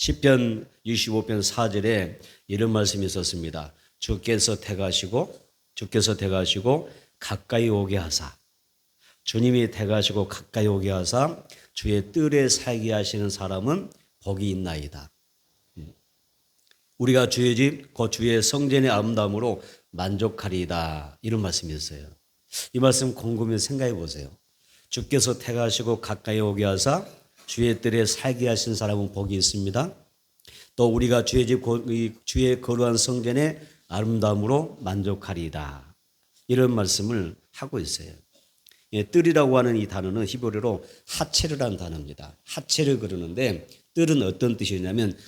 시편 65편 4절에 이런 말씀이 있었습니다. 주께서 택하시고 가까이 오게 하사, 주님이 택하시고 가까이 오게 하사 주의 뜰에 살게 하시는 사람은 복이 있나이다. 우리가 주의 집, 곧 주의 성전의 아름다움으로 만족하리이다. 이런 말씀이 있어요. 이 말씀 곰곰이 생각해 보세요. 주께서 택하시고 가까이 오게 하사 주의 뜰에 살게 하신 사람은 복이 있습니다. 또 우리가 주의 집, 주의 거룩한 성전의 아름다움으로 만족하리이다. 이런 말씀을 하고 있어요. 뜰이라고 하는 이 단어는 히브리어로 하체르라는 단어입니다. 하체르 그러는데 뜰은 어떤 뜻이냐면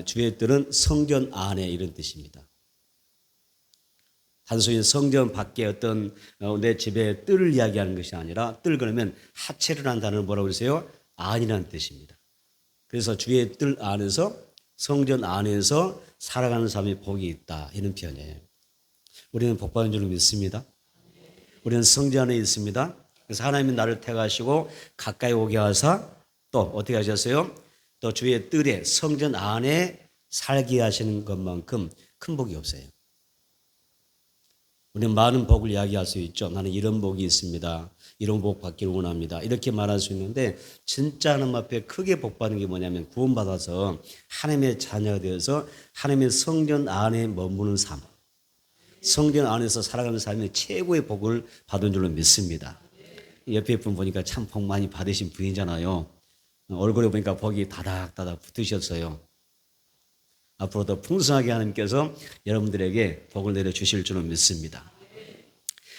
주의 뜰은 성전 안에 이런 뜻입니다. 단순히 성전 밖에 어떤 내 집에 뜰을 이야기하는 것이 아니라 뜰 그러면 하체르라는 단어는 뭐라고 그러세요? 안이라는 뜻입니다. 그래서 주의 뜰 안에서 성전 안에서 살아가는 사람이 복이 있다 이런 표현이에요. 우리는 복받은 줄 믿습니다. 우리는 성전 안에 있습니다. 그래서 하나님이 나를 택하시고 가까이 오게 하사 또 어떻게 하셨어요? 또 주의 뜰에 성전 안에 살게 하시는 것만큼 큰 복이 없어요. 우리는 많은 복을 이야기할 수 있죠. 나는 이런 복이 있습니다. 이런 복 받기를 원합니다. 이렇게 말할 수 있는데 진짜 하나님 앞에 크게 복 받는 게 뭐냐면 구원받아서 하나님의 자녀가 되어서 하나님의 성전 안에 머무는 삶, 성전 안에서 살아가는 삶이 최고의 복을 받은 줄로 믿습니다. 옆에 분 보니까 참 복 많이 받으신 분이잖아요. 얼굴에 보니까 복이 다닥다닥 붙으셨어요. 앞으로 더 풍성하게 하나님께서 여러분들에게 복을 내려주실 줄로 믿습니다.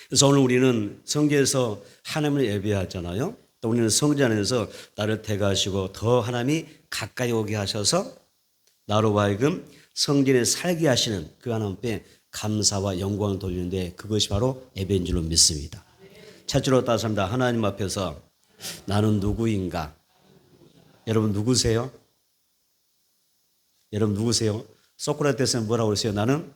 그래서 오늘 우리는 성전에서 하나님을 예배하잖아요. 또 우리는 성전 안에서 나를 택하시고 더 하나님이 가까이 오게 하셔서 나로 하여금 성전에 살게 하시는 그 하나님께 감사와 영광을 돌리는데 그것이 바로 예배인 줄로 믿습니다. 첫째로 따스합니다. 하나님 앞에서 나는 누구인가? 여러분 누구세요? 여러분 누구세요? 소크라테스는 뭐라고 그러세요? 나는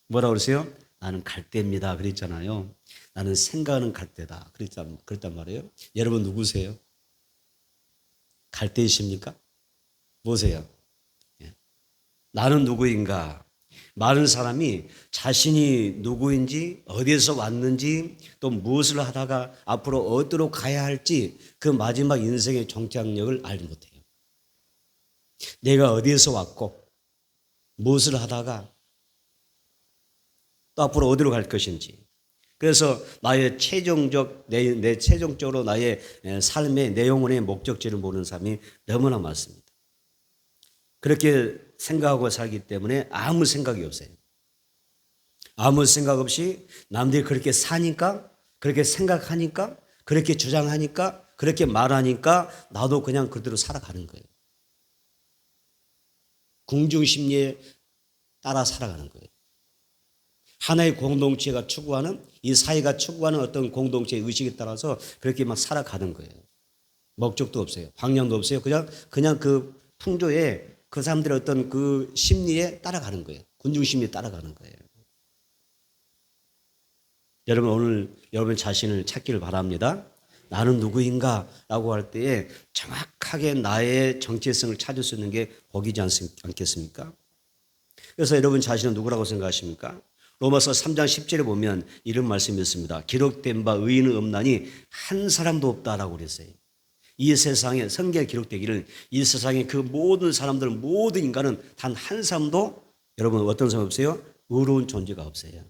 뭐라고 그러세요? 나는 갈대입니다. 그랬잖아요. 나는 생각하는 갈대다. 그랬단 말이에요. 여러분 누구세요? 갈대이십니까? 뭐세요? 나는 누구인가? 많은 사람이 자신이 누구인지, 어디에서 왔는지, 또 무엇을 하다가 앞으로 어디로 가야 할지 그 마지막 인생의 종착역을 알지 못해요. 내가 어디에서 왔고, 무엇을 하다가 또 앞으로 어디로 갈 것인지. 그래서 나의 최종적, 내 최종적으로 나의 삶의 내 영혼의 목적지를 모르는 사람이 너무나 많습니다. 그렇게 생각하고 살기 때문에 아무 생각이 없어요. 아무 생각 없이 남들이 그렇게 사니까, 그렇게 생각하니까, 그렇게 주장하니까, 그렇게 말하니까 나도 그냥 그대로 살아가는 거예요. 궁중심리에 따라 살아가는 거예요. 하나의 공동체가 추구하는, 이 사회가 추구하는 어떤 공동체의 의식에 따라서 그렇게 막 살아가는 거예요. 목적도 없어요. 방향도 없어요. 그냥 그 풍조에 그 사람들의 어떤 그 심리에 따라가는 거예요. 군중심리에 따라가는 거예요. 여러분 오늘 여러분 자신을 찾기를 바랍니다. 나는 누구인가? 라고 할 때에 정확하게 나의 정체성을 찾을 수 있는 게 복이지 않겠습니까? 그래서 여러분 자신은 누구라고 생각하십니까? 로마서 3장 10절에 보면 이런 말씀이 있습니다. 기록된 바 의인은 없나니 한 사람도 없다라고 그랬어요. 이 세상에 성경에 기록되기를 이 세상에 그 모든 사람들 모든 인간은 단 한 사람도 여러분 어떤 사람 없어요? 의로운 존재가 없어요.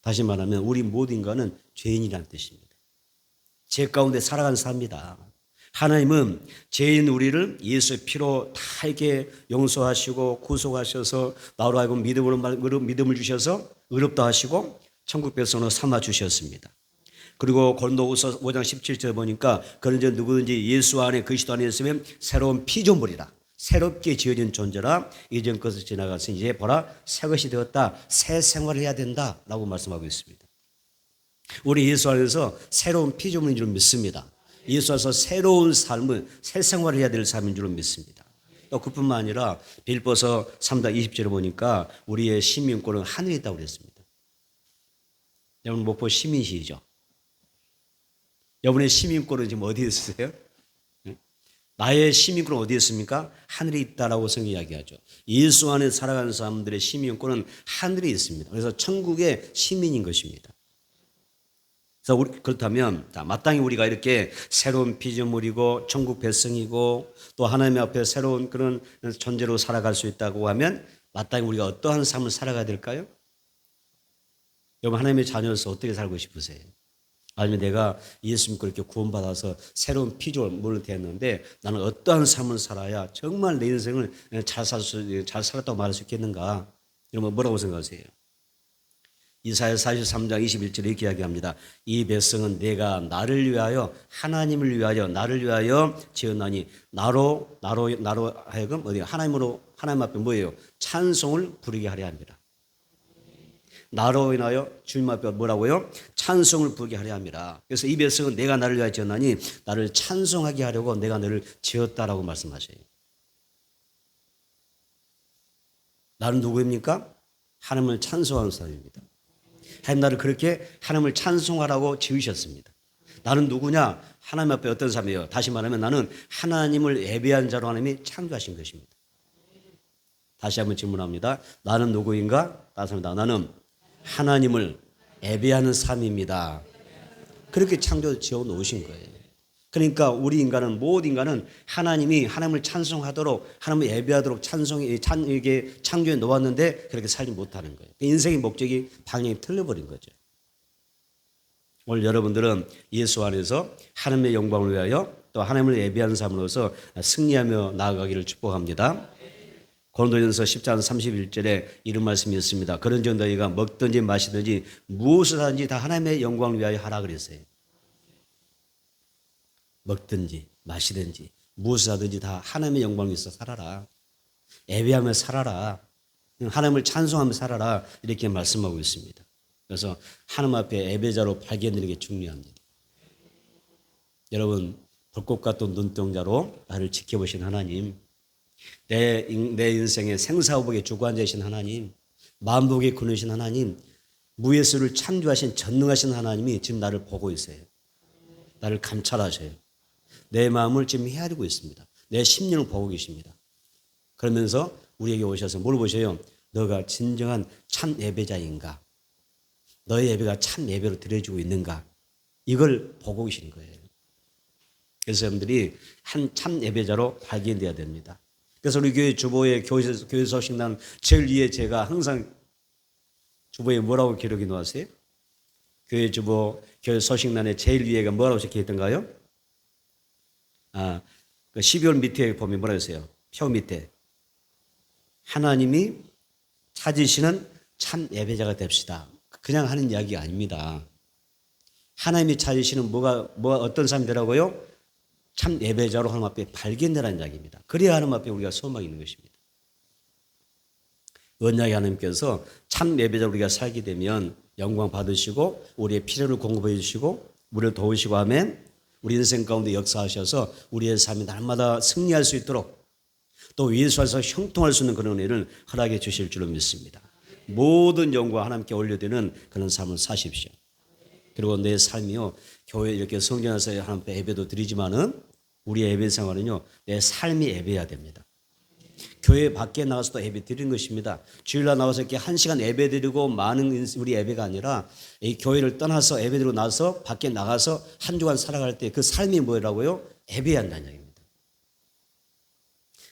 다시 말하면 우리 모든 인간은 죄인이라는 뜻입니다. 죄 가운데 살아가는 사람입니다. 하나님은 죄인 우리를 예수의 피로 다 이렇게 용서하시고 구속하셔서 나로 하여금 믿음을 주셔서 의롭다 하시고 천국 백성으로 삼아 주셨습니다. 그리고 고린도후서 5장 17절 보니까 그런즉 누구든지 예수 안에 그리스도 안에 있으면 새로운 피조물이라 새롭게 지어진 존재라 이전 것을 지나갔으니 이제 보라 새 것이 되었다. 새 생활을 해야 된다라고 말씀하고 있습니다. 우리 예수 안에서 새로운 피조물인 줄 믿습니다. 예수 안에서 새로운 삶을 새 생활을 해야 될 삶인 줄 믿습니다. 또 그뿐만 아니라 빌보서 3장 20절을 보니까 우리의 시민권은 하늘에 있다고 그랬습니다. 여러분 목포 시민시죠? 여러분의 시민권은 지금 어디에 있으세요? 나의 시민권은 어디에 있습니까? 하늘에 있다라고 성경이 이야기하죠. 예수 안에 살아가는 사람들의 시민권은 하늘에 있습니다. 그래서 천국의 시민인 것입니다. 그래서 그렇다면 마땅히 우리가 이렇게 새로운 피조물이고 천국 백성이고 또 하나님 앞에 새로운 그런 존재로 살아갈 수 있다고 하면 마땅히 우리가 어떠한 삶을 살아가야 될까요? 여러분 하나님의 자녀로서 어떻게 살고 싶으세요? 아니면 내가 예수 믿고 이렇게 구원받아서 새로운 피조물로 되었는데 나는 어떠한 삶을 살아야 정말 내 인생을 잘 살았다고 말할 수 있겠는가? 여러분 뭐라고 생각하세요? 이사야 43장 21절에 이렇게 이야기합니다. 이 백성은 내가 나를 위하여 하나님을 위하여 나를 위하여 지었나니 나로 하여금 하나님 앞에 뭐예요? 찬송을 부르게 하려 합니다. 나로 인하여 주님 앞에 뭐라고요? 찬송을 부르게 하려 합니다. 그래서 이 백성은 내가 나를 위하여 지었나니 나를 찬송하게 하려고 내가 너를 지었다라고 말씀하셔요. 나는 누구입니까? 하나님을 찬송하는 사람입니다. 하나님 나를 그렇게 하나님을 찬송하라고 지으셨습니다. 나는 누구냐? 하나님 앞에 어떤 사람이에요? 다시 말하면 나는 하나님을 예배한 자로 하나님이 창조하신 것입니다. 다시 한번 질문합니다. 나는 누구인가? 따습니다. 나는 하나님을 예배하는 삶입니다. 그렇게 창조 지어 놓으신 거예요. 그러니까 우리 인간은 모든 인간은 하나님을 찬송하도록 하나님을 예배하도록 이게 창조해 놓았는데 그렇게 살지 못하는 거예요. 인생의 목적이 방향이 틀려버린 거죠. 오늘 여러분들은 예수 안에서 하나님의 영광을 위하여 또 하나님을 예배하는 삶으로서 승리하며 나아가기를 축복합니다. 고린도전서 10장 31절에 이런 말씀이 있습니다. 그런즉 너희가 먹든지 마시든지 무엇을 하든지 다 하나님의 영광을 위하여 하라 그랬어요. 먹든지 마시든지 무엇을 하든지 다 하나님의 영광을 위해서 살아라. 예배하며 살아라. 하나님을 찬송하며 살아라. 이렇게 말씀하고 있습니다. 그래서 하나님 앞에 예배자로 발견되는 게 중요합니다. 여러분 불꽃 같은 눈동자로 나를 지켜보신 하나님, 내 인생의 생사후복의 주관자이신 하나님, 만복의 근원이신 하나님, 무예수를 창조하신 전능하신 하나님이 지금 나를 보고 있어요. 나를 감찰하셔요. 내 마음을 지금 헤아리고 있습니다. 내 심령을 보고 계십니다. 그러면서 우리에게 오셔서 물어보셔요. 너가 진정한 참 예배자인가? 너의 예배가 참 예배로 드려지고 있는가? 이걸 보고 계시는 거예요. 그래서 여러분들이 한 참 예배자로 발견되어야 됩니다. 그래서 우리 교회 주보에 교회 소식난 제일 위에 제가 항상 주보에 뭐라고 기록해 놓았어요? 교회 주보 교회 소식란에 제일 위에가 뭐라고 적혀 있던가요? 그 12월 밑에 보면 뭐라고 했어요? 표 밑에 하나님이 찾으시는 참 예배자가 됩시다. 그냥 하는 이야기가 아닙니다. 하나님이 찾으시는 어떤 사람이 되라고요? 참 예배자로 하나님 앞에 발견되라는 이야기입니다. 그래야 하나님 앞에 우리가 소망이 있는 것입니다. 언약의 하나님께서 참 예배자로 우리가 살게 되면 영광 받으시고 우리의 필요를 공급해 주시고 우리를 도우시고 하면 우리 인생 가운데 역사하셔서 우리의 삶이 날마다 승리할 수 있도록 또 예수 안에서 형통할 수 있는 그런 은혜를 허락해 주실 줄로 믿습니다. 모든 영광 하나님께 올려드리는 그런 삶을 사십시오. 그리고 내 삶이요 교회 이렇게 성전에서 하나님 앞에 예배도 드리지만은 우리의 예배 생활은요 내 삶이 예배해야 됩니다. 교회 밖에 나가서도 예배 드리는 것입니다. 주일날 나와서 이렇게 1시간 예배 드리고 많은 우리 예배가 아니라 이 교회를 떠나서 예배 드리고 나서 밖에 나가서 한 주간 살아갈 때 그 삶이 뭐라고요? 예배해야 한다는 얘기입니다.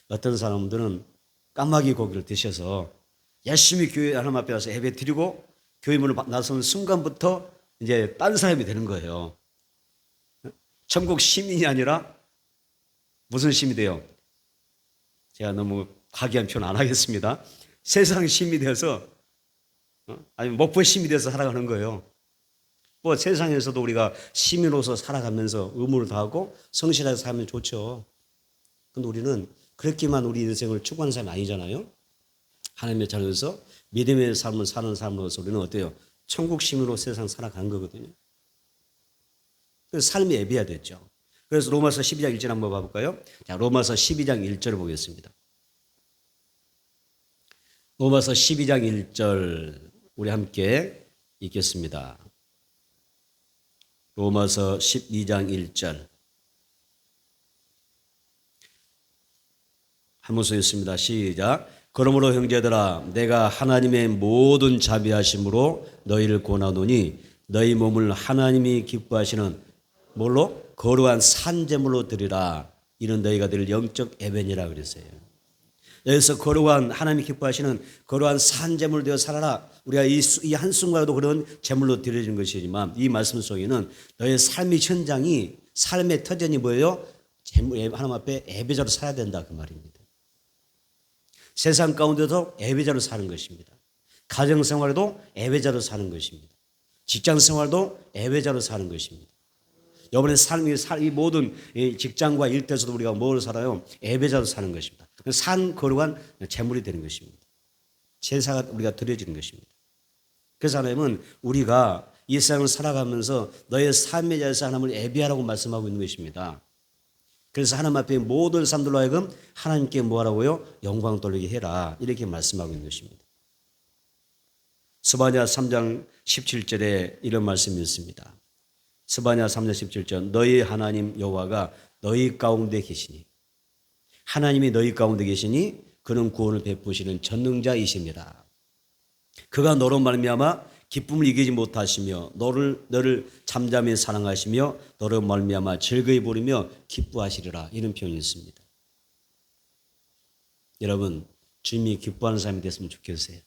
어떤 사람들은 까마귀 고기를 드셔서 열심히 교회 하나님 앞에 와서 예배 드리고 교회 문을 나서는 순간부터 이제 딴 사람이 되는 거예요. 천국 시민이 아니라 무슨 시민이 돼요? 제가 너무 과기한 표현 안 하겠습니다. 세상 시민이 되어서 아니면 목포 시민이 되어서 살아가는 거예요. 뭐 세상에서도 우리가 시민으로서 살아가면서 의무를 다하고 성실하게 살면 좋죠. 근데 우리는 그렇게만 우리 인생을 추구하는 사람이 아니잖아요. 하나님의 자녀로서 믿음의 삶을 사는 사람으로서 우리는 어때요? 천국 시민으로 세상 살아가는 거거든요. 그래서 삶이 예배해야 됐죠. 그래서 로마서 12장 1절 한번 봐볼까요? 자, 로마서 12장 1절을 보겠습니다. 로마서 12장 1절 우리 함께 읽겠습니다. 로마서 12장 1절 한번 써있습니다. 시작. 그러므로 형제들아 내가 하나님의 모든 자비하심으로 너희를 권하노니 너희 몸을 하나님이 기뻐하시는 뭘로? 거룩한 산제물로 드리라. 이는 너희가 드릴 영적 예배니라 그랬어요. 여기서 거룩한 하나님이 기뻐하시는 거룩한 산제물 되어 살아라. 우리가 이 한순간에도 그런 제물로 드려지는 것이지만 이 말씀 속에는 너의 삶의 현장이 삶의 터전이 뭐예요? 하나님 앞에 예배자로 살아야 된다 그 말입니다. 세상 가운데도 예배자로 사는 것입니다. 가정생활에도 예배자로 사는 것입니다. 직장생활도 예배자로 사는 것입니다. 여러분의 삶이 이 모든 직장과 일터에서도 우리가 뭘 살아요? 예배자로 사는 것입니다. 산 거룩한 제물이 되는 것입니다. 제사가 우리가 드려지는 것입니다. 그래서 하나님은 우리가 이 세상을 살아가면서 너의 삶의 자리에서 하나님을 예배하라고 말씀하고 있는 것입니다. 그래서 하나님 앞에 모든 사람들로 하여금 하나님께 뭐하라고요? 영광 돌리게 해라. 이렇게 말씀하고 있는 것입니다. 스바냐 3장 17절에 이런 말씀이 있습니다. 스바냐 3장 17절 너희 하나님 여호와가 너희 가운데 계시니 하나님이 너희 가운데 계시니 그는 구원을 베푸시는 전능자이십니다. 그가 너로 말미암아 기쁨을 이기지 못하시며 너를 잠잠히 사랑하시며 너로 말미암아 즐거이 부르며 기뻐하시리라. 이런 표현이 있습니다. 여러분 주님이 기뻐하는 사람이 됐으면 좋겠어요.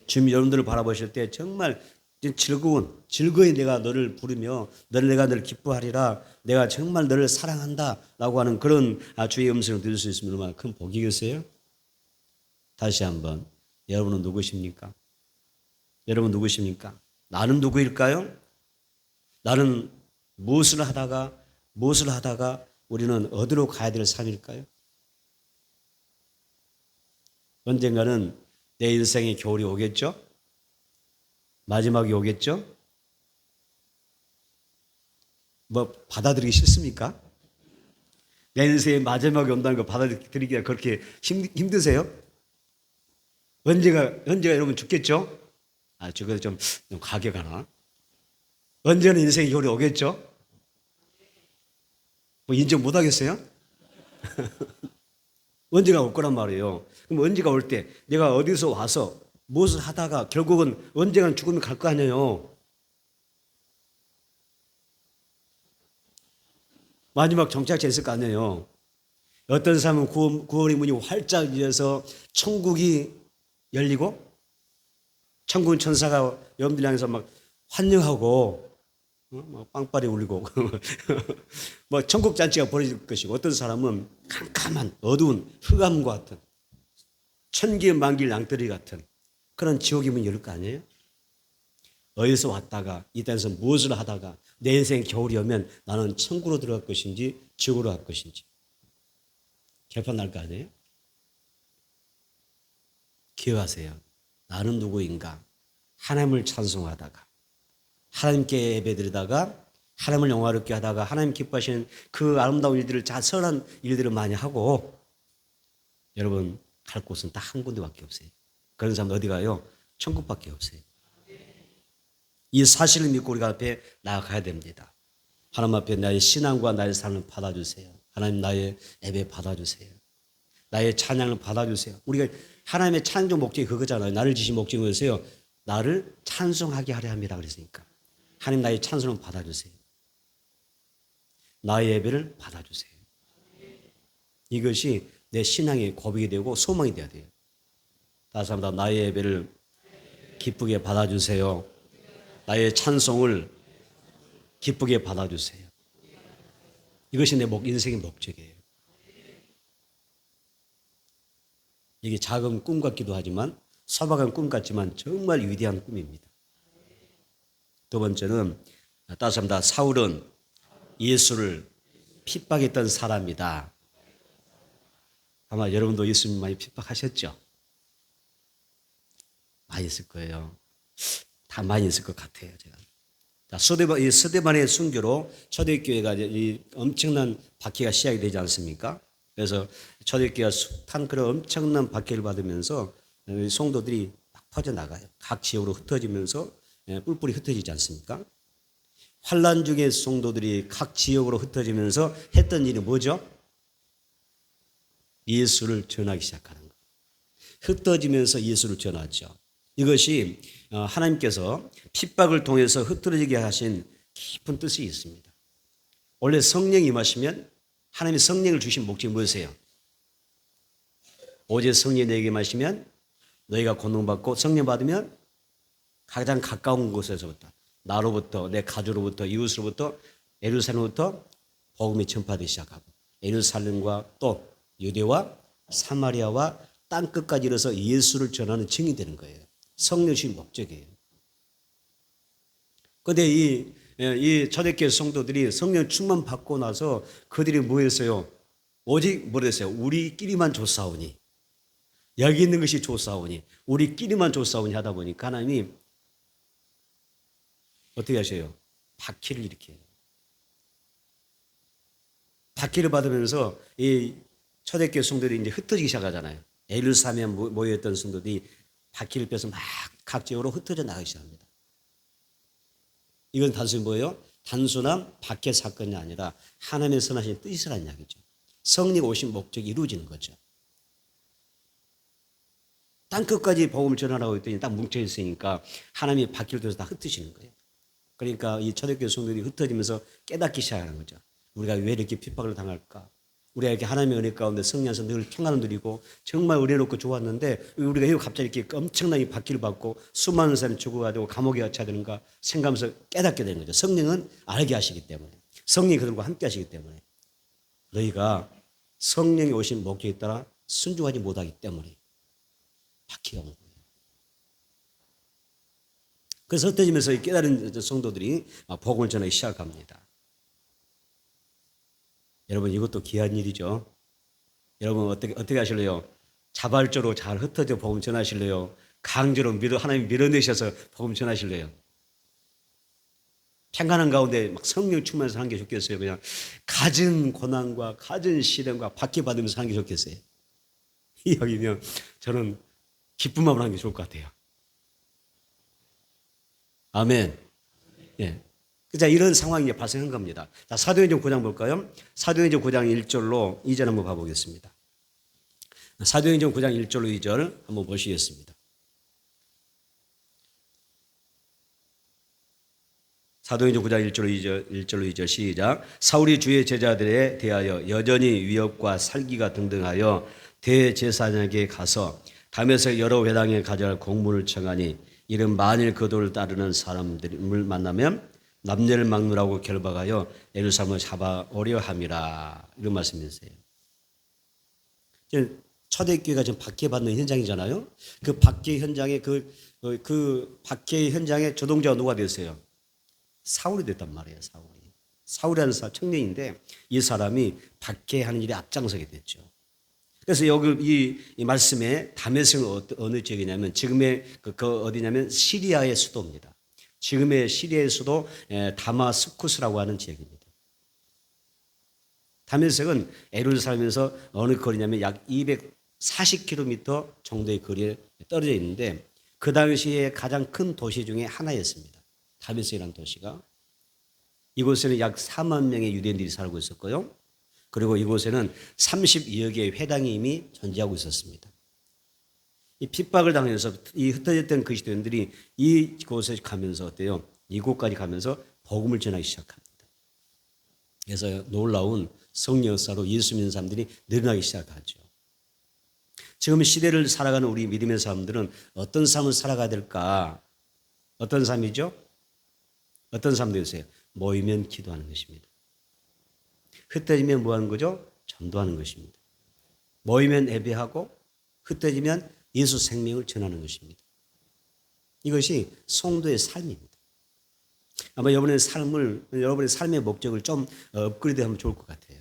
주님이 여러분들을 바라보실 때 정말 즐거이 내가 너를 부르며 내가 너를 기뻐하리라. 내가 정말 너를 사랑한다 라고 하는 그런 주의 음성을 들을 수 있으면 얼마나 큰 복이겠어요? 다시 한번 여러분은 누구십니까? 여러분 누구십니까? 나는 누구일까요? 나는 무엇을 하다가 우리는 어디로 가야 될 삶일까요? 언젠가는 내 인생의 겨울이 오겠죠? 마지막이 오겠죠? 뭐 받아들이기 싫습니까? 내 인생의 마지막이 온다는 거 받아들이기가 그렇게 힘드세요? 언제가 여러분 죽겠죠? 저거 좀 가격하나? 언제는 인생의 겨울이 오겠죠? 뭐 인정 못 하겠어요? 언제가 올 거란 말이에요. 그럼 언제가 올 때 내가 어디서 와서 무엇을 하다가 결국은 언젠간 죽으면 갈 거 아니에요. 마지막 정착지에 있을 거 아니에요. 어떤 사람은 구원의 문이 활짝 열려서 천국이 열리고 천국 천사가 여러분들 향해서 막 환영하고 막 빵빠리 울리고 뭐 천국 잔치가 벌어질 것이고 어떤 사람은 캄캄한 어두운 흑암과 같은 천기의 만길 낭떠러리 같은 그런 지옥의 문이 열릴 거 아니에요? 어디서 왔다가 이 땅에서 무엇을 하다가 내 인생 겨울이 오면 나는 천국으로 들어갈 것인지 지옥으로 갈 것인지 결판 날 거 아니에요? 기억하세요. 나는 누구인가? 하나님을 찬송하다가 하나님께 예배드리다가 하나님을 영화롭게 하다가 하나님 기뻐하시는 그 아름다운 일들을 선한 일들을 많이 하고 여러분 갈 곳은 딱 한 군데밖에 없어요. 그런 사람 어디 가요? 천국밖에 없어요. 이 사실을 믿고 우리가 앞에 나아가야 됩니다. 하나님 앞에 나의 신앙과 나의 삶을 받아주세요. 하나님 나의 예배 받아주세요. 나의 찬양을 받아주세요. 우리가 하나님의 찬송 목적이 그거잖아요. 나를 지신 목적이 뭐였어요? 나를 찬송하게 하려 함이라 그랬으니까. 하나님 나의 찬송을 받아주세요. 나의 예배를 받아주세요. 이것이 내 신앙의 고백이 되고 소망이 되어야 돼요. 다시 한번 나의 예배를 기쁘게 받아주세요. 나의 찬송을 기쁘게 받아주세요. 이것이 내 인생의 목적이에요. 이게 작은 꿈 같기도 하지만 소박한 꿈 같지만 정말 위대한 꿈입니다. 두 번째는 따스합니다. 사울은 예수를 핍박했던 사람이다. 아마 여러분도 예수님 많이 핍박하셨죠? 많이 있을 거예요. 다 많이 있을 것 같아요. 제가. 자, 스데반의 순교로 초대교회가 이 엄청난 박해가 시작이 되지 않습니까? 그래서 초대교회가 숱한 그런 엄청난 박해를 받으면서 성도들이 막 퍼져나가요. 각 지역으로 흩어지면서 뿔뿔이 흩어지지 않습니까? 환란 중에 성도들이 각 지역으로 흩어지면서 했던 일이 뭐죠? 예수를 전하기 시작하는 거예요. 흩어지면서 예수를 전하죠. 이것이 하나님께서 핍박을 통해서 흩어지게 하신 깊은 뜻이 있습니다. 원래 성령이 임하시면 하나님이 성령을 주신 목적이 무엇이에요? 오직 성령이 너에게 임하시면 너희가 고통받고 성령 받으면 가장 가까운 곳에서부터 나로부터 내 가족으로부터 이웃으로부터 예루살렘부터 복음이 전파되기 시작하고 예루살렘과 또 유대와 사마리아와 땅끝까지 이르러서 예수를 전하는 증인이 되는 거예요. 성령 주신 목적이에요. 그런데 이 초대교회 성도들이 성령 충만 받고 나서 그들이 뭐 했어요? 오직 뭐 했어요? 우리끼리만 조사오니 여기 있는 것이 조사오니 우리끼리만 조사오니 하다 보니까 하나님이 어떻게 하셔요? 박해를 일으켜요. 박해를 받으면서 이 초대교회 성도들이 이제 흩어지기 시작하잖아요. 예루살렘에 모여있던 성도들이 박해를 빼서 막 각지역으로 흩어져 나가기 시작합니다. 이건 단순히 뭐예요? 단순한 박해 사건이 아니라 하나님의 선하신 뜻이라는 이야기죠. 성령 오신 목적이 이루어지는 거죠. 땅끝까지 복음을 전하라고 했더니 딱 뭉쳐 있으니까 하나님이 박해를 통해서 다 흩으시는 거예요. 그러니까 이 초대교회 성도들이 흩어지면서 깨닫기 시작하는 거죠. 우리가 왜 이렇게 핍박을 당할까? 우리가 이렇게 하나님의 은혜 가운데 성령에서 늘 평안을 누리고 정말 은혜롭고 좋았는데 우리가 왜 갑자기 이렇게 엄청나게 박해를 받고 수많은 사람이 죽어가지고 감옥에 갇혀야 되는가 생각하면서 깨닫게 되는 거죠. 성령은 알게 하시기 때문에 성령이 그들과 함께 하시기 때문에 너희가 성령이 오신 목적에 따라 순종하지 못하기 때문에 박해가 온 거예요. 그래서 흩어지면서 깨달은 성도들이 복음을 전하기 시작합니다. 여러분 이것도 귀한 일이죠. 여러분 어떻게 하실래요? 자발적으로 잘 흩어져 복음 전하실래요? 강제로 하나님 밀어내셔서 복음 전하실래요? 평안한 가운데 막 성령 충만해서 하는 게 좋겠어요? 그냥 갖은 고난과 갖은 시련과 박해받으면서 하는 게 좋겠어요? 이야기면 저는 기쁜 마음으로 하는 게 좋을 것 같아요. 아멘. 예. 자, 이런 상황이 발생한 겁니다. 자, 사도행전 9장 볼까요? 사도행전 9장 1절로 2절 한번 봐보겠습니다. 사도행전 9장 1절로 2절 한번 보시겠습니다. 사도행전 9장 1절로 2절 시작. 사울이 주의 제자들에 대하여 여전히 위협과 살기가 등등하여 대제사장에게 가서 다메섹 여러 회당에 가져갈 공문을 청하니 이는 만일 그도를 따르는 사람들을 만나면 남녀를 막느라고 결박하여 예루살렘을 잡아오려 함이라. 이런 말씀이세요. 초대교회가 지금 박해받는 현장이잖아요. 그 박해 현장에 그 박해 현장에 조동자가 누가 됐어요? 사울이 됐단 말이에요. 사울이라는 청년인데 이 사람이 박해하는 일에 앞장서게 됐죠. 그래서 여기 이 말씀에 다메섹은 어느 지역이냐면 지금의 그 어디냐면 시리아의 수도입니다. 지금의 시리아의 수도 다마스쿠스라고 하는 지역입니다. 다메섹은 예루살렘에서 어느 거리냐면 약 240km 정도의 거리에 떨어져 있는데 그 당시에 가장 큰 도시 중에 하나였습니다. 다메섹이라는 도시가. 이곳에는 약 4만 명의 유대인들이 살고 있었고요. 그리고 이곳에는 32여 개의 회당이 이미 존재하고 있었습니다. 이 핍박을 당해서 이 흩어졌던 그리스도인들이 이곳에 가면서 어때요? 이곳까지 가면서 복음을 전하기 시작합니다. 그래서 놀라운 성령 역사로 예수 믿는 사람들이 늘어나기 시작하죠. 지금 시대를 살아가는 우리 믿음의 사람들은 어떤 삶을 살아가야 될까? 어떤 삶이죠? 어떤 삶 되세요? 모이면 기도하는 것입니다. 흩어지면 뭐 하는 거죠? 전도하는 것입니다. 모이면 예배하고 흩어지면 예수 생명을 전하는 것입니다. 이것이 성도의 삶입니다. 아마 여러분의 삶의 목적을 좀 업그레이드하면 좋을 것 같아요.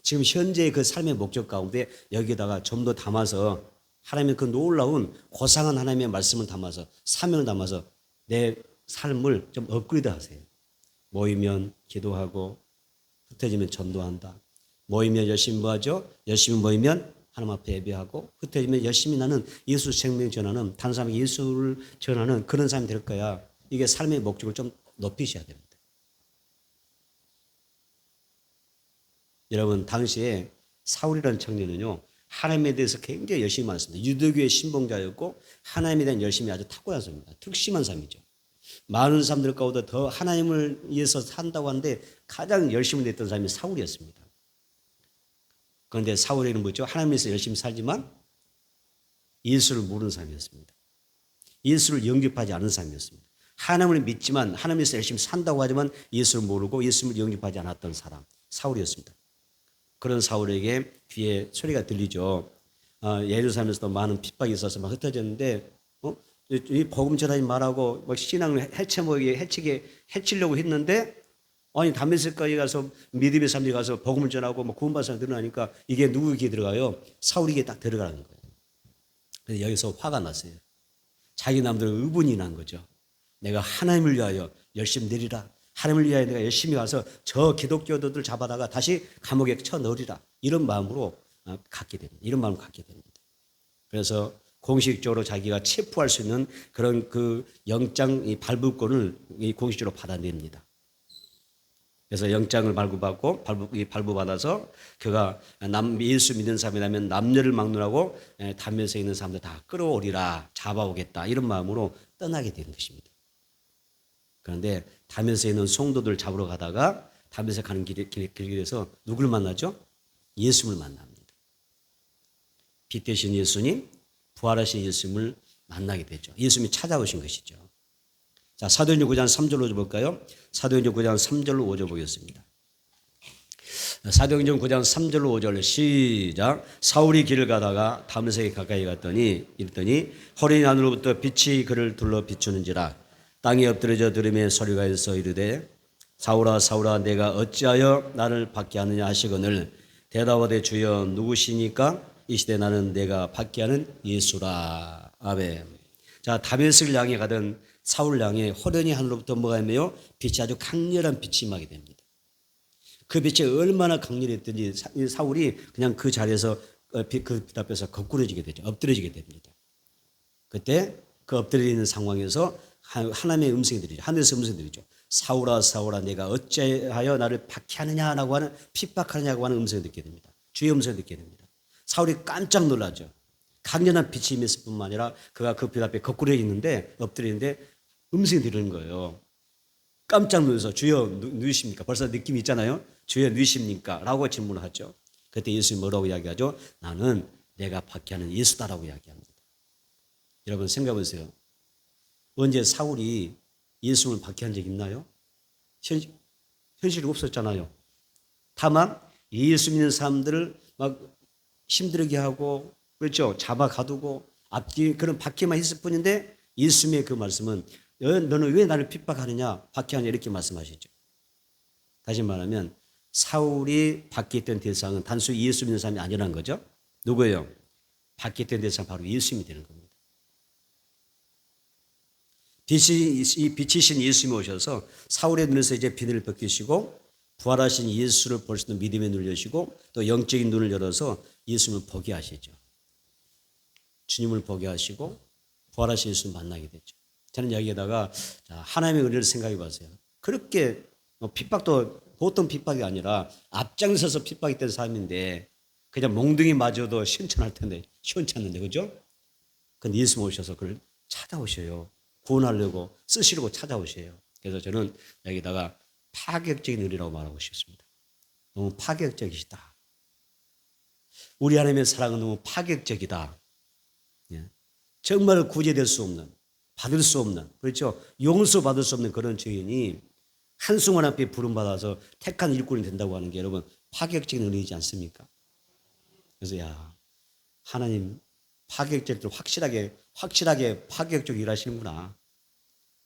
지금 현재의 그 삶의 목적 가운데 여기다가 좀 더 담아서 하나님의 그 놀라운 고상한 하나님의 말씀을 담아서 사명을 담아서 내 삶을 좀 업그레이드하세요. 모이면 기도하고 흩어지면 전도한다. 모이면 열심히 뭐하죠? 열심히 모이면 하나님 앞에 예배하고 흩어지면 열심히 나는 예수 생명 전하는 다른 사람에게 예수를 전하는 그런 사람이 될 거야. 이게 삶의 목적을 좀 높이셔야 됩니다. 여러분 당시에 사울이라는 청년은요, 하나님에 대해서 굉장히 열심히 많았습니다. 유대교의 신봉자였고 하나님에 대한 열심이 아주 탁월한 사람입니다. 특심한 사람이죠. 많은 사람들 가운데 더 하나님을 위해서 산다고 하는데 가장 열심히 냈던 사람이 사울이었습니다. 그런데 사울에는 뭐죠? 하나님을 위해서 열심히 살지만 예수를 모르는 사람이었습니다. 예수를 영접하지 않은 사람이었습니다. 하나님을 믿지만 하나님에서 열심히 산다고 하지만 예수를 모르고 예수를 영접하지 않았던 사람, 사울이었습니다. 그런 사울에게 귀에 소리가 들리죠. 예루살렘에서도 많은 핍박이 있어서 막 흩어졌는데, 이 복음 전하지 말라고 막 신앙을 해치려고 했는데, 아니 다메섹까지 가서 믿음의 사람들이 가서 복음을 전하고 뭐 구원받은 사람이 늘어나니까 이게 누구 귀에 들어가요? 사울에게 딱 들어가는 거예요. 그래서 여기서 화가 났어요. 자기 남들은 의분이 난 거죠. 내가 하나님을 위하여 열심히 내리라. 하나님을 위하여 내가 열심히 가서 저 기독교도들 잡아다가 다시 감옥에 쳐넣으리라. 이런 마음으로 갖게 됩니다. 이런 마음을 갖게 됩니다. 그래서 공식적으로 자기가 체포할 수 있는 그런 그 영장 발부권을 공식적으로 받아냅니다. 그래서 영장을 발부받고 발부받아서 그가 예수 믿는 사람이라면 남녀를 막론하고 담에서 있는 사람들 다 끌어오리라, 잡아오겠다 이런 마음으로 떠나게 되는 것입니다. 그런데 담에서 있는 성도들 잡으러 가다가 담에서 가는 길에서 누굴 만나죠? 예수님을 만납니다. 빛 되신 예수님, 부활하신 예수님을 만나게 되죠. 예수님이 찾아오신 것이죠. 자, 사도행전 9장 3절로 볼까요? 사도행전 9장 3절로 5절 보겠습니다. 사도행전 9장 3절로 5절 시작. 사울이 길을 가다가 다메섹에 가까이 갔더니 이랬더니 허리 안으로부터 빛이 그를 둘러 비추는지라 땅에 엎드려져 들으며 소리가 있어 이르되 사울아 사울아 내가 어찌하여 나를 받게 하느냐 하시거늘 대답하되 주여 누구시니까 이 시대 나는 내가 받게 하는 예수라. 아멘. 자, 다메섹을 향해 가던 사울 향해 호련히 하늘로부터 뭐가 있네요? 빛이 아주 강렬한 빛이 임하게 됩니다. 그 빛이 얼마나 강렬했더니 사울이 그냥 그 자리에서 그 빛 앞에서 거꾸러지게 되죠. 엎드려지게 됩니다. 그때 그 엎드려 있는 상황에서 하나님의 음성이 들리죠. 하늘에서 음성이 들리죠. 사울아 사울아 내가 어찌하여 나를 박해하느냐라고 하는 핍박하느냐고 하는 음성을 듣게 됩니다. 주의 음성을 듣게 됩니다. 사울이 깜짝 놀라죠. 강렬한 빛이 임했을 뿐만 아니라 그가 그 빛 앞에 거꾸로 있는데 엎드려 있는데 음성이 들리는 거예요. 깜짝 놀라서 주여 누구십니까? 벌써 느낌이 있잖아요. 주여 누구십니까? 라고 질문을 하죠. 그때 예수님이 뭐라고 이야기하죠? 나는 내가 박해하는 예수다라고 이야기합니다. 여러분 생각해 보세요. 언제 사울이 예수님을 박해한 적 있나요? 현실이 없었잖아요. 다만 예수 믿는 사람들을 막 힘들게 하고 그렇죠. 잡아 가두고 앞뒤 그런 박해만 했을 뿐인데 예수님의 그 말씀은 너는 왜 나를 핍박하느냐 박해하느냐 이렇게 말씀하시죠. 다시 말하면 사울이 박해했던 대상은 단순히 예수 믿는 사람이 아니라는 거죠. 누구예요? 박해했던 대상은 바로 예수님이 되는 겁니다. 빛이신 예수님이 오셔서 사울의 눈에서 이제 비늘을 벗기시고 부활하신 예수를 볼 수 있는 믿음에 눌려시고 또 영적인 눈을 열어서 예수님을 보게 하시죠. 주님을 보게 하시고 부활하신 예수를 만나게 되죠. 저는 여기에다가 하나님의 은혜를 생각해 보세요. 그렇게 핍박도 보통 핍박이 아니라 앞장서서 핍박했던 사람인데 그냥 몽둥이 맞아도 시원찮을 텐데 시원찮는데 그죠? 근데 예수님 오셔서 그를 찾아오셔요. 구원하려고 쓰시려고 찾아오셔요. 그래서 저는 여기다가 파격적인 은혜라고 말하고 싶습니다. 너무 파격적이시다. 우리 하나님의 사랑은 너무 파격적이다. 정말 구제될 수 없는, 받을 수 없는, 그렇죠? 용서받을 수 없는 그런 죄인이 한순간 앞에 부름받아서 택한 일꾼이 된다고 하는 게 여러분 파격적인 은혜이지 않습니까? 그래서 하나님 파격적으로 확실하게 파격적으로 일하시는구나.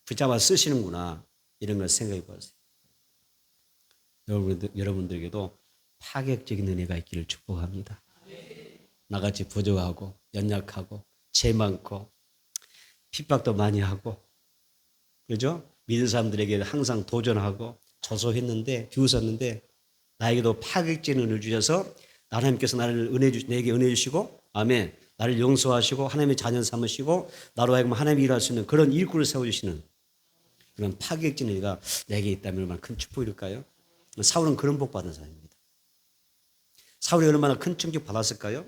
붙잡아 쓰시는구나. 이런 걸 생각해 보세요. 여러분들에게도 파격적인 은혜가 있기를 축복합니다. 나같이 부족하고 연약하고 죄 많고 핍박도 많이 하고 그죠? 믿은 사람들에게 항상 도전하고 조소했는데 비웃었는데 나에게도 파격적인 은혜를 주셔서 하나님께서 내게 은혜 주시고 아멘 나를 용서하시고 하나님의 자녀 삼으시고 나로 하여금 하나님이 일할 수 있는 그런 일꾼을 세워주시는 그런 파격적인 은혜가 내게 있다면 얼마나 큰 축복일까요? 사울은 그런 복 받은 사람입니다. 사울이 얼마나 큰 충격 받았을까요?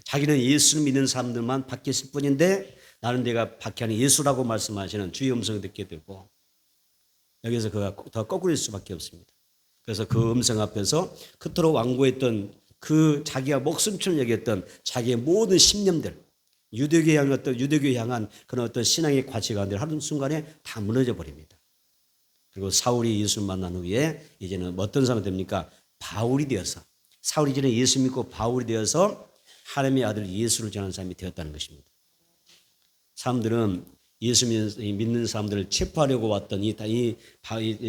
자기는 예수를 믿는 사람들만 바뀌었을 뿐인데 나는 내가 박해하는 예수라고 말씀하시는 주의 음성을 듣게 되고 여기서 그가 더 거꾸로일 수밖에 없습니다. 그래서 그 음성 앞에서 그토록 완고했던 그 자기가 목숨처럼 여겼던 자기의 모든 신념들, 유대교에 향한 그런 어떤 신앙의 가치관들 하는 순간에 다 무너져 버립니다. 그리고 사울이 예수를 만난 후에 이제는 어떤 사람이 됩니까? 바울이 되어서 사울이 이제는 예수 믿고 바울이 되어서 하나님의 아들 예수를 전하는 사람이 되었다는 것입니다. 사람들은 예수 믿는 사람들을 체포하려고 왔던 이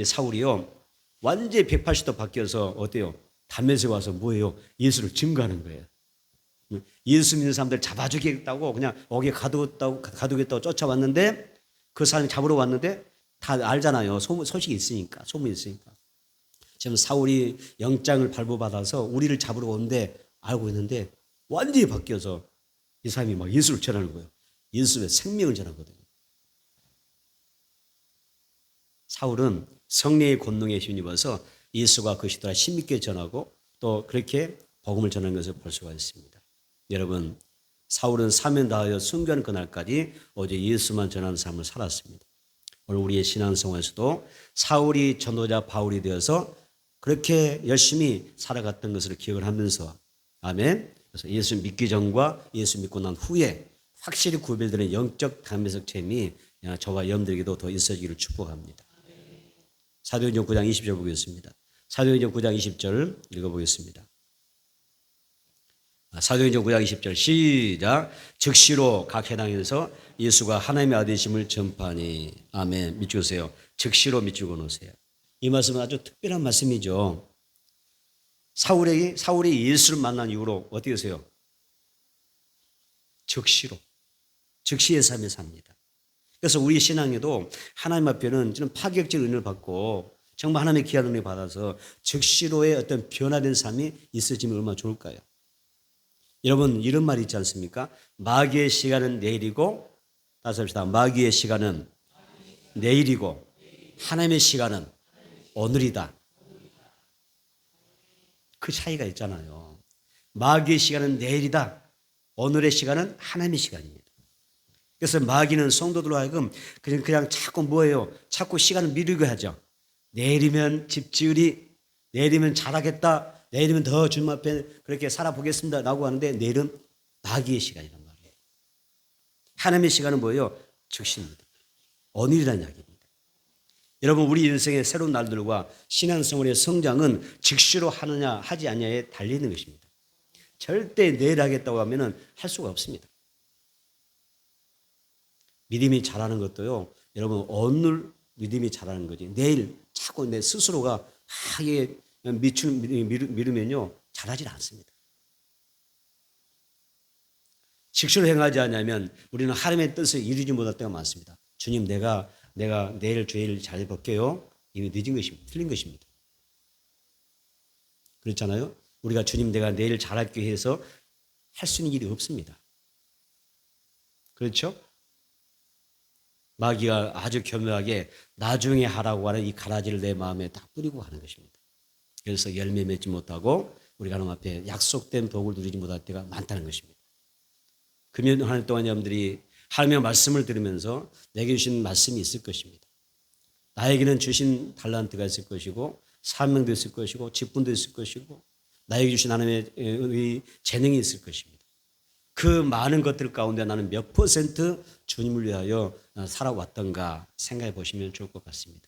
사울이요 완전히 180도 바뀌어서 어때요? 담에서 와서 뭐예요? 예수를 증거하는 거예요. 예수 믿는 사람들 잡아주겠다고 그냥 어디에 가두겠다고 쫓아왔는데 그 사람이 잡으러 왔는데 다 알잖아요. 소식이 있으니까, 소문이 있으니까. 지금 사울이 영장을 발부받아서 우리를 잡으러 오는데 알고 있는데 완전히 바뀌어서 이 사람이 막 예수를 전하는 거예요. 예수의 생명을 전하거든요. 사울은 성령의 권능에 힘입어서 예수가 그리스도라 힘있게 전하고 또 그렇게 복음을 전하는 것을 볼 수가 있습니다. 여러분, 사울은 사면 다하여 순교하는 그날까지 오직 예수만 전하는 삶을 살았습니다. 오늘 우리의 신앙생활에서도 사울이 전도자 바울이 되어서 그렇게 열심히 살아갔던 것을 기억을 하면서 아멘. 그래서 예수 믿기 전과 예수 믿고 난 후에 확실히 구별되는 영적 담에석 체험이 저와 여러분들에게도 더 있어지기를 축복합니다. 사도행전 9장 20절 보겠습니다. 사도행전 9장 20절 읽어보겠습니다. 사도행전 9장 20절 시작. 즉시로 각 해당에서 예수가 하나님의 아들이심을 전파하니 아멘. 믿으세요. 즉시로 믿고 놓으세요. 이 말씀은 아주 특별한 말씀이죠. 사울이 예수를 만난 이후로 어떻게 되세요? 즉시의 삶을 삽니다. 그래서 우리 신앙에도 하나님 앞에는 저는 파격적 은혜를 받고 정말 하나님의 귀한 은혜를 받아서 즉시로의 어떤 변화된 삶이 있어지면 얼마나 좋을까요? 여러분 이런 말이 있지 않습니까? 마귀의 시간은 내일이고 다시 합시다. 마귀의 시간은 내일이고 하나님의 시간은 오늘이다. 그 차이가 있잖아요. 마귀의 시간은 내일이다. 오늘의 시간은 하나님의 시간입니다. 그래서 마귀는 성도들로 하여금 그냥 자꾸 뭐예요? 자꾸 시간을 미루게 하죠. 내일이면 집 지으리, 내일이면 잘하겠다, 내일이면 더 주님 앞에 그렇게 살아보겠습니다 라고 하는데 내일은 마귀의 시간이란 말이에요. 하나님의 시간은 뭐예요? 즉시입니다. 오늘이라는 이야기입니다. 여러분 우리 인생의 새로운 날들과 신앙생활의 성장은 즉시로 하느냐 하지 않냐에 달리는 것입니다. 절대 내일 하겠다고 하면 할 수가 없습니다. 믿음이 자라는 것도요. 여러분 오늘 믿음이 자라는 거지. 내일 자꾸 내 스스로가 이게 미루면요. 자라질 않습니다. 즉시로 행하지 않으면 우리는 하나님의 뜻을 이루지 못할 때가 많습니다. 주님 내가 내일 주일 잘 볼게요. 이미 늦은 것입니다. 틀린 것입니다. 그렇잖아요. 우리가 주님 내가 내일 잘할게 해서 할 수 있는 일이 없습니다. 그렇죠? 마귀가 아주 교묘하게 나중에 하라고 하는 이 가라지를 내 마음에 다 뿌리고 하는 것입니다. 그래서 열매 맺지 못하고 우리가 하나님 앞에 약속된 복을 누리지 못할 때가 많다는 것입니다. 금년 한 해 동안 여러분들이 하나님의 말씀을 들으면서 내게 주신 말씀이 있을 것입니다. 나에게는 주신 달란트가 있을 것이고 사명도 있을 것이고 직분도 있을 것이고 나에게 주신 하나님의 재능이 있을 것입니다. 그 많은 것들 가운데 나는 몇 퍼센트 주님을 위하여 살아왔던가 생각해 보시면 좋을 것 같습니다.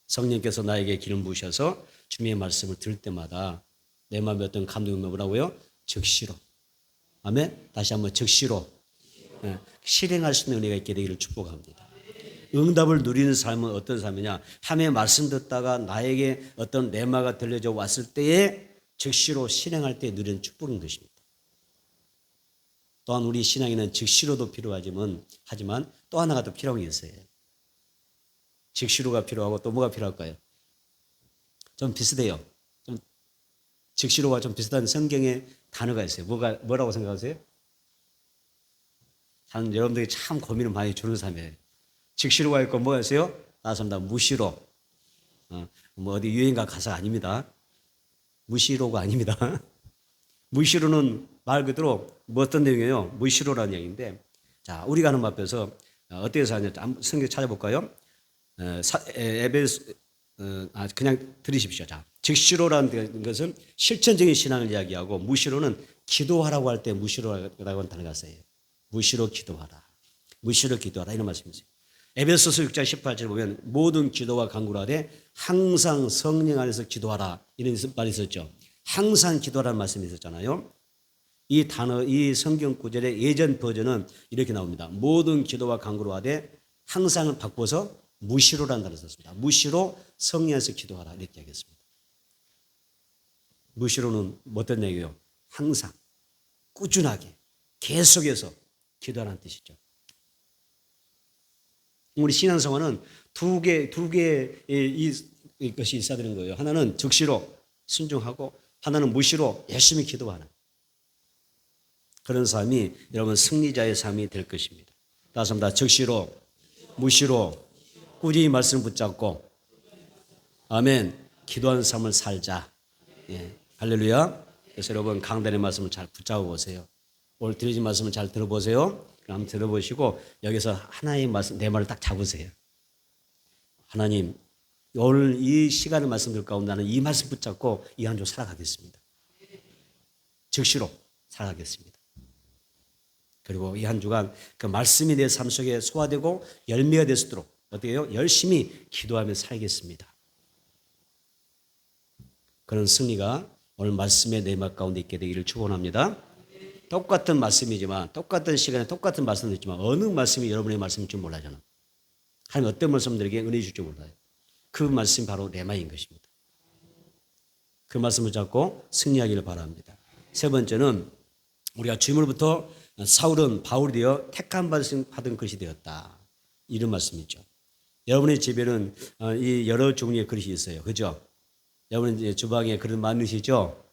성령께서 나에게 기름 부으셔서 주님의 말씀을 들을 때마다 내 마음에 어떤 감동이 뭐라고요? 즉시로. 아멘. 다시 한번 즉시로 실행할 수 있는 은혜가 있게 되기를 축복합니다. 응답을 누리는 삶은 어떤 삶이냐? 하나님의 말씀 듣다가 나에게 어떤 레마가 들려져 왔을 때에 즉시로 실행할 때 누리는 축복인 것입니다. 또한 우리 신앙에는 즉시로도 필요하지만 또 하나가 더 필요한 게 있어요. 즉시로가 필요하고 또 뭐가 필요할까요? 좀 비슷해요. 좀 즉시로와 좀 비슷한 성경의 단어가 있어요. 뭐라고 생각하세요? 참 여러분들이 참 고민을 많이 주는 삶이에요. 즉시로가 있고 뭐가 있어요? 나섭니다. 무시로. 뭐 어디 유행가 가사 아닙니다. 무시로가 아닙니다. 무시로는 말 그대로 뭐 어떤 내용이에요? 무시로라는 얘기인데, 자, 우리가 하는 말 앞에서 어떻게 사냐? 성경 찾아볼까요? 에베소, 그냥 들으십시오. 자, 즉시로라는 것은 실천적인 신앙을 이야기하고, 무시로는 기도하라고 할 때 무시로라고 하는 단어가 써요. 무시로 기도하라. 무시로 기도하라. 이런 말씀이세요. 에베소서 6장 18절 보면 모든 기도와 간구를 하되 항상 성령 안에서 기도하라. 이런 말이 있었죠. 항상 기도하라는 말씀이 있었잖아요. 이 단어, 이 성경 구절의 예전 버전은 이렇게 나옵니다. 모든 기도와 간구를 하되 항상을 바꿔서 무시로라는 단어를 썼습니다. 무시로 성령 안에서 기도하라. 이렇게 하겠습니다. 무시로는 어떤 얘기예요? 항상, 꾸준하게, 계속해서 기도하라는 뜻이죠. 우리 신앙생활은 두 개의 이것이 있어야 되는 거예요. 하나는 즉시로 순종하고 하나는 무시로 열심히 기도하는 그런 삶이 여러분 승리자의 삶이 될 것입니다. 다시 한번 즉시로 무시로 꾸준히 말씀을 붙잡고 아멘 기도하는 삶을 살자. 예. 할렐루야. 그래서 여러분 강단의 말씀을 잘 붙잡아 보세요. 오늘 드려진 말씀을 잘 들어보세요. 한번 들어보시고 여기서 하나의 말씀, 내 말을 딱 잡으세요. 하나님, 오늘 이 시간의 말씀들 가운데 나는 이 말씀 붙잡고 이 한 주 살아가겠습니다. 즉시로 살아가겠습니다. 그리고 이 한 주간 그 말씀이 내 삶 속에 소화되고 열매가 될 수 있도록 어떻게 해요? 열심히 기도하며 살겠습니다. 그런 승리가 오늘 말씀의 내막 가운데 있게 되기를 축원합니다. 똑같은 말씀이지만 똑같은 시간에 똑같은 말씀도 있지만 어느 말씀이 여러분의 말씀일 줄 몰라요. 저는. 하나님 어떤 말씀들에게 은혜 줄 줄 몰라요. 그 말씀이 바로 레마인 것입니다. 그 말씀을 잡고 승리하기를 바랍니다. 세 번째는 우리가 주님으로부터 사울은 바울이 되어 택함 받은 것이 되었다. 이런 말씀이죠. 여러분의 집에는 이 여러 종류의 그릇이 있어요. 그죠? 여러분 주방에 그릇 많으시죠?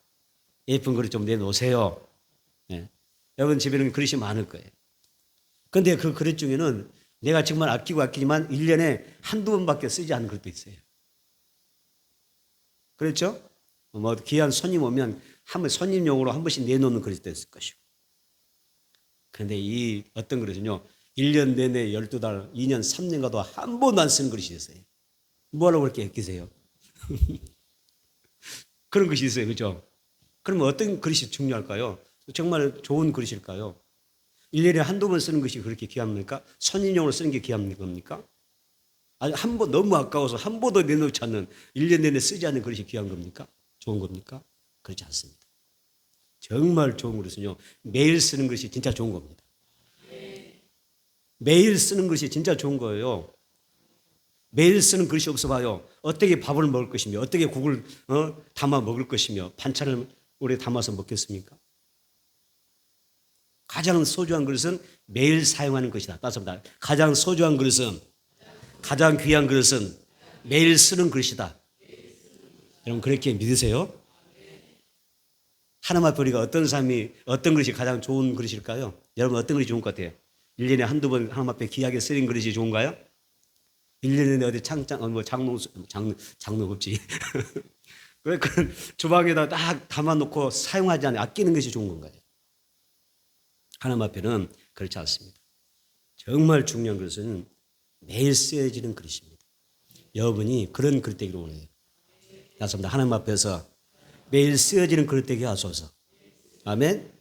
예쁜 그릇 좀 내놓으세요. 네. 여러분 집에는 그릇이 많을 거예요. 그런데 그 그릇 중에는 내가 정말 아끼지만 1년에 한두 번밖에 쓰지 않는 그릇도 있어요. 그렇죠? 뭐 귀한 손님 오면 한번 손님용으로 한 번씩 내놓는 그릇도 있을 것이고. 그런데 이 어떤 그릇은요. 1년 내내 12달, 2년, 3년 가도 한 번도 안 쓰는 그릇이 있어요. 뭐라고 그렇게 아끼세요? 그런 것이 있어요. 그죠? 그러면 어떤 그릇이 중요할까요? 정말 좋은 그릇일까요? 1년에 한두 번 쓰는 것이 그렇게 귀합니까? 손님용으로 쓰는 게 귀한 겁니까? 아니, 한 번 너무 아까워서 한 번도 내놓지 않는 1년 내내 쓰지 않는 그릇이 귀한 겁니까? 좋은 겁니까? 그렇지 않습니다. 정말 좋은 그릇은요. 매일 쓰는 것이 진짜 좋은 겁니다. 매일 쓰는 것이 진짜 좋은 거예요. 매일 쓰는 그릇이 없어 봐요. 어떻게 밥을 먹을 것이며 어떻게 국을 담아 먹을 것이며 반찬을 오래 담아서 먹겠습니까? 가장 소중한 그릇은 매일 사용하는 것이다. 따습니다. 가장 소중한 그릇은 가장 귀한 그릇은 매일 쓰는 그릇이다. 여러분 그렇게 믿으세요? 하나님 앞에 우리가 어떤 그릇이 가장 좋은 그릇일까요? 여러분 어떤 그릇이 좋은 것 같아요? 1년에 한두 번 하나님 앞에 귀하게 쓰는 그릇이 좋은가요? 1년에 어디 장롱 없지. 그 주방에다 딱 담아놓고 사용하지 않아 아끼는 것이 좋은 건가요? 하나님 앞에는 그렇지 않습니다. 정말 중요한 것은 매일 쓰여지는 그릇입니다. 여러분이 그런 그릇 되기를 원해요. 맞습니다. 하나님 앞에서 매일 쓰여지는 그릇 되게 하소서. 아멘.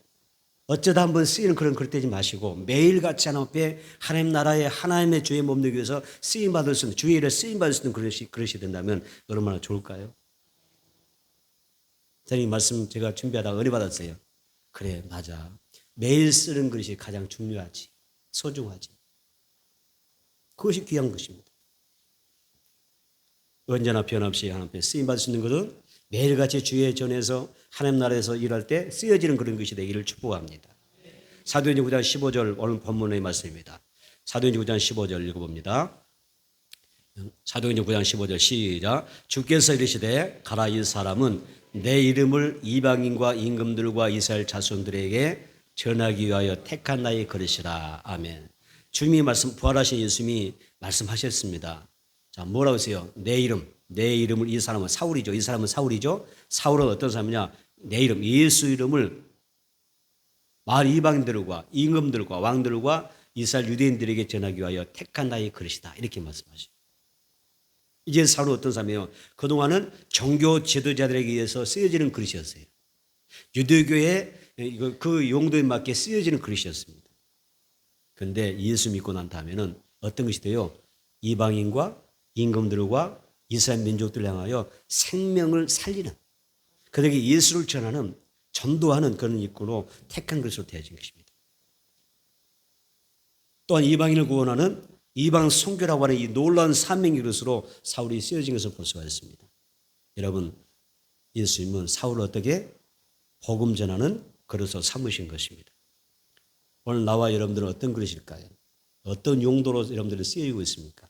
어쩌다 한번 쓰이는 그런 그릇 되지 마시고 매일같이 하나님 앞에 하나님 나라의 하나님의 주의 몸되기 위해서 쓰임받을 수 있는 주의 일에 쓰임받을 수 있는 그릇이 된다면 얼마나 좋을까요? 선생님 말씀 제가 준비하다가 은혜 받았어요. 그래 맞아. 매일 쓰는 것이 가장 중요하지. 소중하지. 그것이 귀한 것입니다. 언제나 변함없이 하나님 앞에 쓰임받을 수 있는 것은 매일같이 주의 전에서 하나님 나라에서 일할 때 쓰여지는 그런 것이 되기를 축복합니다. 사도행전 9장 15절 오늘 본문의 말씀입니다. 사도행전 9장 15절 읽어봅니다. 사도행전 9장 15절 시작. 주께서 이르시되 가라 이 사람은 내 이름을 이방인과 임금들과 이스라엘 자손들에게 전하기 위하여 택한 나의 그릇이라. 아멘. 주님이 부활하신 예수님이 말씀하셨습니다. 자, 뭐라고 했어요? 내 이름을 이 사람은 사울이죠. 이 사람은 사울이죠. 사울은 어떤 사람이냐? 내 이름, 예수 이름을 마을 이방인들과 임금들과 왕들과 이스라엘 유대인들에게 전하기 위하여 택한 나의 그릇이다. 이렇게 말씀하시죠. 이제 사울은 어떤 사람이에요? 그동안은 종교 지도자들에게 의해서 쓰여지는 그릇이었어요. 유대교의 그 용도에 맞게 쓰여지는 그릇이었습니다. 그런데 예수 믿고 난 다음에는 어떤 것이 돼요? 이방인과 임금들과 이스라엘 민족들을 향하여 생명을 살리는, 그들에게 예수를 전하는, 전도하는 그런 일꾼으로 택한 것으로 되어진 것입니다. 또한 이방인을 구원하는 이방 선교라고 하는 이 놀라운 사명의 그릇으로 사울이 쓰여진 것을 볼 수가 있습니다. 여러분, 예수님은 사울을 어떻게 복음 전하는 그릇으로 삼으신 것입니다. 오늘 나와 여러분들은 어떤 그릇일까요? 어떤 용도로 여러분들이 쓰여지고 있습니까?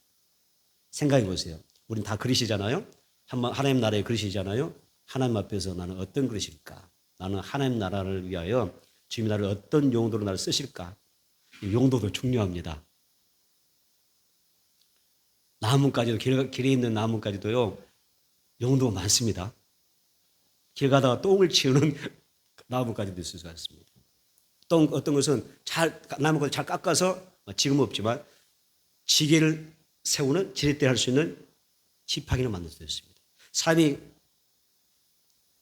생각해 보세요. 우린 다 그릇이잖아요. 하나님 나라의 그릇이잖아요. 하나님 앞에서 나는 어떤 그릇일까? 나는 하나님 나라를 위하여 주님이 나를 어떤 용도로 나를 쓰실까? 이 용도도 중요합니다. 나무까지도 길에 있는 나무까지도요 용도가 많습니다. 길 가다가 똥을 치우는 나무까지도 있을 수가 있습니다. 어떤 것은 나무를 잘 깎아서 지금은 없지만 지게를 세우는 지렛대를 할 수 있는 지팡이를 만들 수도 있습니다. 사람이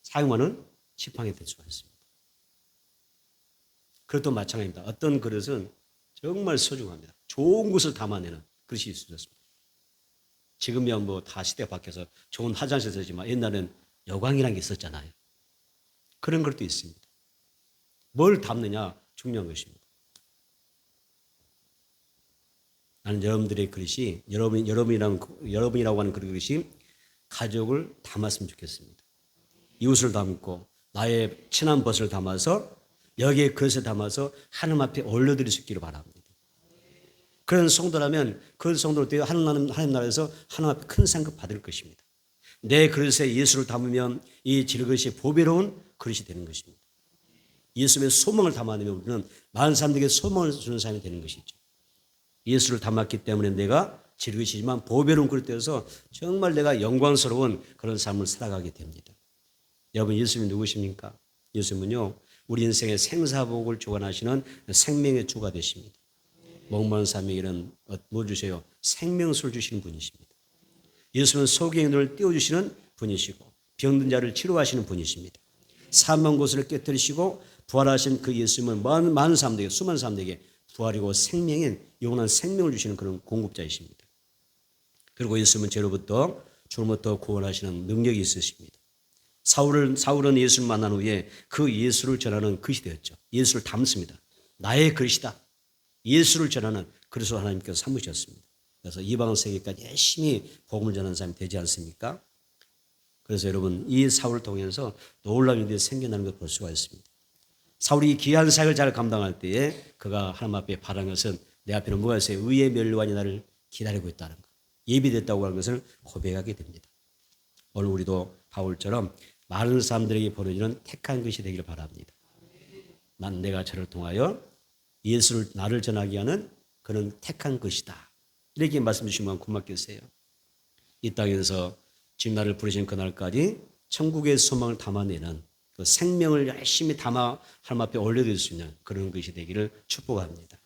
사용하는 지팡이 될 수가 있습니다. 그것도 마찬가지입니다. 어떤 그릇은 정말 소중합니다. 좋은 것을 담아내는 그릇이 있었습니다. 지금이야 뭐 다 시대가 바뀌어서 좋은 화장실 쓰지만 옛날엔 여광이라는 게 있었잖아요. 그런 것도 있습니다. 뭘 담느냐 중요한 것입니다. 나는 여러분들의 그릇이 여러분이라고 하는 그릇이 가족을 담았으면 좋겠습니다. 이웃을 담고 나의 친한 벗을 담아서 여기에 그릇을 담아서 하나님 앞에 올려드릴 수 있기를 바랍니다. 그런 성도라면 그 성도를 때에 하나님 나라에서 하나님 앞에 큰 상급 받을 것입니다. 내 그릇에 예수를 담으면 이 질그릇이 보배로운 그릇이 되는 것입니다. 예수의 소망을 담아내면 우리는 많은 사람들에게 소망을 주는 사람이 되는 것이죠. 예수를 담았기 때문에 내가 질그릇이지만 보배로운 그릇 되어서 정말 내가 영광스러운 그런 삶을 살아가게 됩니다. 여러분, 예수님이 누구십니까? 예수님은요 우리 인생의 생사복을 주관하시는 생명의 주가 되십니다. 목마른 사람에게는 뭐 주세요? 생명수를 주시는 분이십니다. 예수는 소경의 눈을 띄워주시는 분이시고 병든 자를 치료하시는 분이십니다. 사망 고수를 깨뜨리시고 부활하신 그 예수님은 많은 사람들에게, 수많은 사람들에게 부활이고 생명인 영원한 생명을 주시는 그런 공급자이십니다. 그리고 예수님은 죄로부터 죽음부터 구원하시는 능력이 있으십니다. 사울은 예수를 만난 후에 그 예수를 전하는 그릇이 되었죠. 예수를 담습니다. 나의 그릇이다. 예수를 전하는 그릇으로 하나님께서 삼으셨습니다. 그래서 이방 세계까지 열심히 복음을 전하는 사람이 되지 않습니까? 그래서 여러분 이 사울을 통해서 놀라운 일들이 생겨나는 것을 볼 수가 있습니다. 사울이 이 귀한 사역을 잘 감당할 때에 그가 하나님 앞에 바라는 것은 내 앞에는 뭐가 있어요? 의의 멸류관이 나를 기다리고 있다는 것, 예비됐다고 하는 것을 고백하게 됩니다. 오늘 우리도 바울처럼 많은 사람들에게 벌어지는 택한 것이 되기를 바랍니다. 난 내가 저를 통하여 예수를 나를 전하게 하는 그런 택한 것이다. 이렇게 말씀 주시면 고맙겠어요. 이 땅에서 지금 나를 부르신 그날까지 천국의 소망을 담아내는 그 생명을 열심히 담아 하나님 앞에 올려드릴 수 있는 그런 것이 되기를 축복합니다.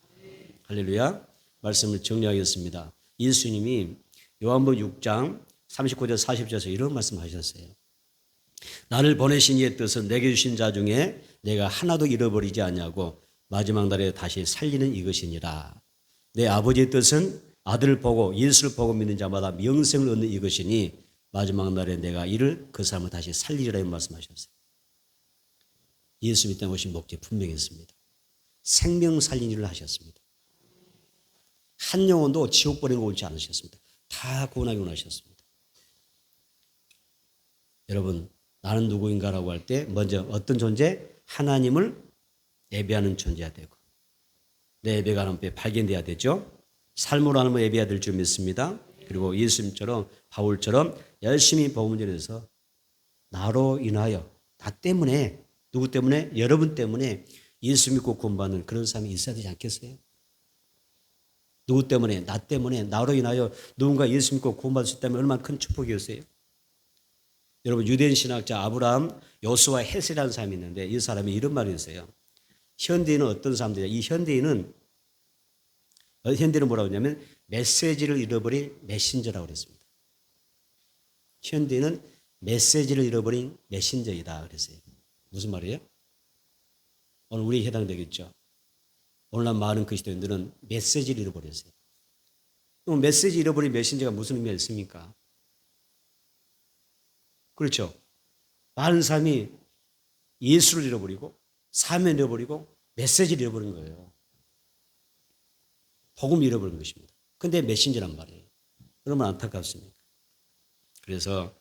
할렐루야. 말씀을 정리하겠습니다. 예수님이 요한복음 6장 39절 40절에서 이런 말씀하셨어요. 나를 보내신 이의 뜻은 내게 주신 자 중에 내가 하나도 잃어버리지 않냐고 마지막 날에 다시 살리는 이것이니라. 내 아버지의 뜻은 아들을 보고 예수를 보고 믿는 자마다 영생을 얻는 이것이니 마지막 날에 내가 이를 그 사람을 다시 살리리라 말씀하셨어요. 예수 믿다 오신 목적 분명히 있습니다. 생명 살린 일을 하셨습니다. 한 영혼도 지옥 보내고 오지 않으셨습니다. 다 구원하기 원하셨습니다. 여러분, 나는 누구인가라고 할 때 먼저 어떤 존재? 하나님을 예배하는 존재가 되고 내 예배가 하나님 앞에 발견돼야 되죠. 삶으로 하나님을 예배해야 될 줄 믿습니다. 그리고 예수님처럼 바울처럼 열심히 복음을 전해서 나로 인하여 나 때문에 누구 때문에? 여러분 때문에 예수 믿고 구원받는 그런 사람이 있어야 되지 않겠어요? 누구 때문에? 나 때문에 나로 인하여 누군가 예수 믿고 구원받을 수 있다면 얼마나 큰 축복이었어요? 여러분 유대인 신학자 아브라함, 요수와 헷이라는 사람이 있는데 이 사람이 이런 말을 했어요. 현대인은 어떤 사람들이야? 이 현대인은 뭐라고 하냐면 메시지를 잃어버린 메신저라고 그랬습니다. 현대인은 메시지를 잃어버린 메신저이다 그랬어요. 무슨 말이에요? 오늘 우리에 해당되겠죠. 오늘날 많은 그리스도인들은 메시지를 잃어버렸어요. 그럼 메시지 잃어버린 메신저가 무슨 의미가 있습니까? 그렇죠. 많은 사람이 예수를 잃어버리고 사명을 잃어버리고 메시지를 잃어버린 거예요. 복음을 잃어버린 것입니다. 근데 메신저란 말이에요. 그러면 안타깝습니까? 그래서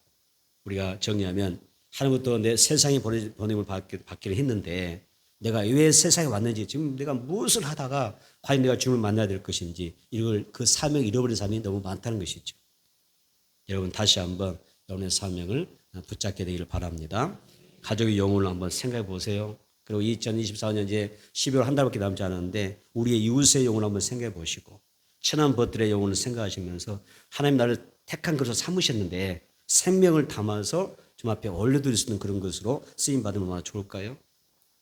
우리가 정리하면 하나님부터 내 세상에 보냄을 받기를 했는데 내가 왜 세상에 왔는지, 지금 내가 무엇을 하다가 과연 내가 주님을 만나야 될 것인지, 이걸 그 사명을 잃어버린 사람이 너무 많다는 것이죠. 여러분 다시 한번 여러분의 사명을 붙잡게 되기를 바랍니다. 가족의 영혼을 한번 생각해 보세요. 그리고 2024년 이제 12월 한 달밖에 남지 않았는데 우리의 이웃의 영혼을 한번 생각해 보시고 천한 벗들의 영혼을 생각하시면서 하나님 나를 택한 것으로 삼으셨는데 생명을 담아서 주 앞에 올려드릴 수 있는 그런 것으로 쓰임받으면 얼마나 좋을까요?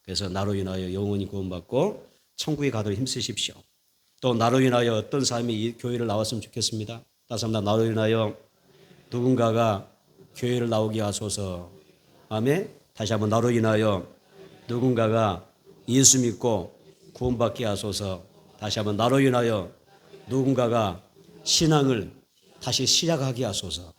그래서 나로 인하여 영혼이 구원받고 천국에 가도록 힘쓰십시오. 또 나로 인하여 어떤 사람이 이 교회를 나왔으면 좋겠습니다. 다시 한번 나로 인하여 누군가가 교회를 나오게 하소서. 아멘. 다시 한번 나로 인하여 누군가가 예수 믿고 구원받게 하소서. 다시 한번 나로 인하여 누군가가 신앙을 다시 시작하게 하소서.